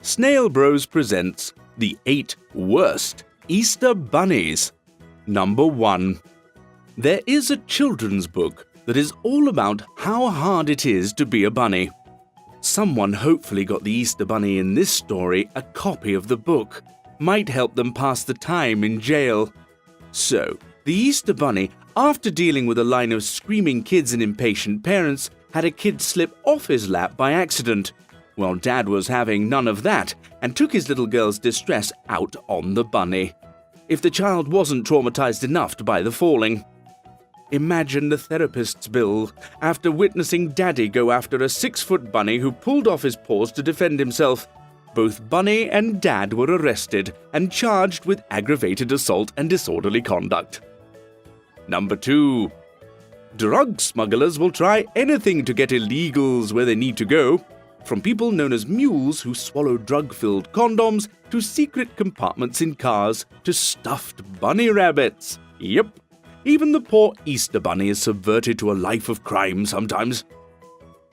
Snail Bros presents the 8 worst Easter bunnies. Number 1. There is a children's book that is all about how hard it is to be a bunny. Someone hopefully got the Easter bunny in this story a copy of the book. Might help them pass the time in jail. So, the Easter bunny, after dealing with a line of screaming kids and impatient parents, had a kid slip off his lap by accident. Well, Dad was having none of that and took his little girl's distress out on the bunny. If the child wasn't traumatized enough by the falling. Imagine the therapist's bill after witnessing Daddy go after a 6-foot bunny who pulled off his paws to defend himself. Both Bunny and Dad were arrested and charged with aggravated assault and disorderly conduct. Number 2. Drug smugglers will try anything to get illegals where they need to go. From people known as mules who swallow drug-filled condoms to secret compartments in cars to stuffed bunny rabbits. Yep, even the poor Easter bunny is subverted to a life of crime sometimes.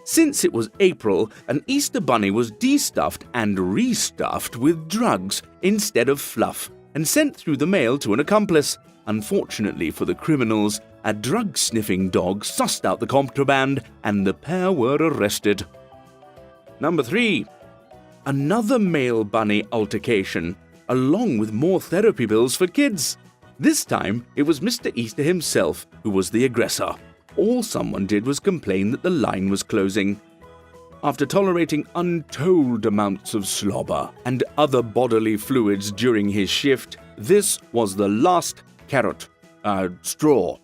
Since it was April, an Easter bunny was destuffed and restuffed with drugs instead of fluff and sent through the mail to an accomplice. Unfortunately for the criminals, a drug-sniffing dog sussed out the contraband and the pair were arrested. Number 3. Another male bunny altercation, along with more therapy bills for kids. This time, it was Mr. Easter himself who was the aggressor. All someone did was complain that the line was closing. After tolerating untold amounts of slobber and other bodily fluids during his shift, this was the last straw.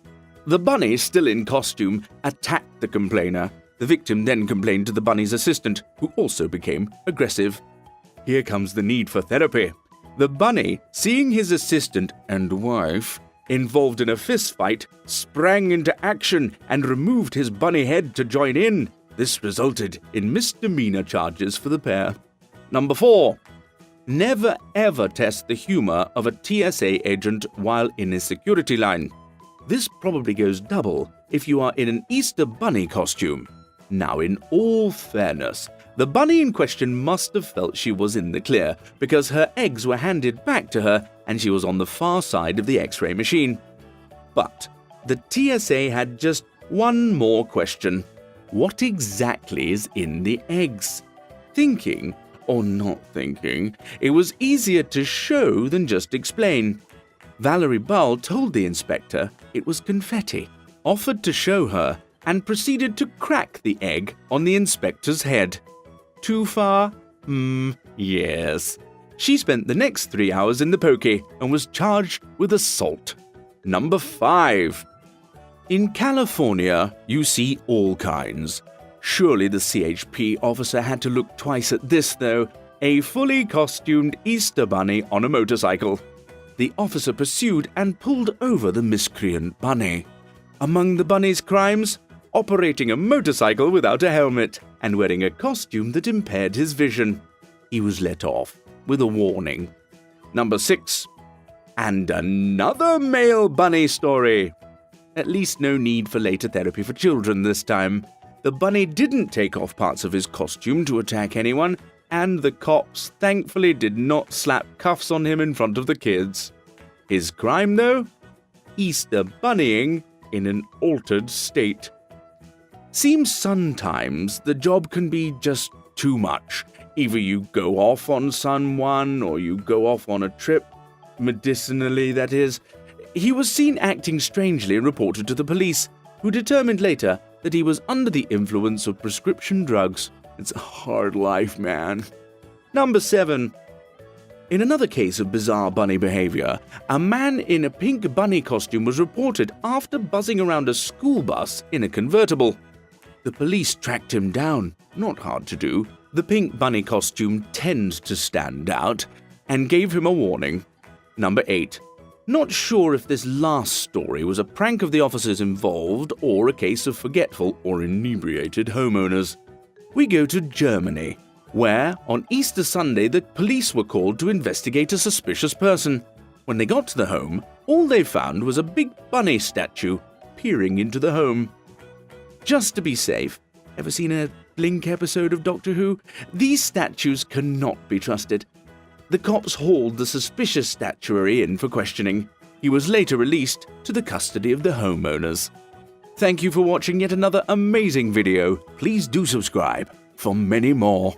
The bunny, still in costume, attacked the complainer. The victim then complained to the bunny's assistant, who also became aggressive. Here comes the need for therapy. The bunny, seeing his assistant and wife involved in a fistfight, sprang into action and removed his bunny head to join in. This resulted in misdemeanor charges for the pair. Number 4. Never ever test the humor of a TSA agent while in a security line. This probably goes double if you are in an Easter bunny costume. Now, in all fairness, the bunny in question must have felt she was in the clear because her eggs were handed back to her and she was on the far side of the X-ray machine. But the TSA had just one more question. What exactly is in the eggs? Thinking, or not thinking, it was easier to show than just explain. Valerie Bull told the inspector it was confetti, offered to show her, and proceeded to crack the egg on the inspector's head. Too far? Yes. She spent the next 3 hours in the pokey and was charged with assault. Number 5. In California, you see all kinds. Surely the CHP officer had to look twice at this, though. A fully costumed Easter bunny on a motorcycle. The officer pursued and pulled over the miscreant bunny. Among the bunny's crimes, operating a motorcycle without a helmet and wearing a costume that impaired his vision. He was let off with a warning. Number 6. And another male bunny story. At least no need for later therapy for children this time. The bunny didn't take off parts of his costume to attack anyone, and the cops thankfully did not slap cuffs on him in front of the kids. His crime, though? Easter bunnying in an altered state. Seems sometimes the job can be just too much. Either you go off on someone or you go off on a trip, medicinally that is. He was seen acting strangely and reported to the police, who determined later that he was under the influence of prescription drugs. It's a hard life, man. Number 7. In another case of bizarre bunny behavior, a man in a pink bunny costume was reported after buzzing around a school bus in a convertible. The police tracked him down. Not hard to do. The pink bunny costume tends to stand out and gave him a warning. Number 8. Not sure if this last story was a prank of the officers involved or a case of forgetful or inebriated homeowners. We go to Germany, where on Easter Sunday the police were called to investigate a suspicious person. When they got to the home, all they found was a big bunny statue peering into the home. Just to be safe, Ever seen a Blink episode of Doctor Who? These statues cannot be trusted. The cops hauled the suspicious statuary in for questioning. He was later released to the custody of the homeowners. Thank you for watching yet another amazing video. Please do subscribe for many more.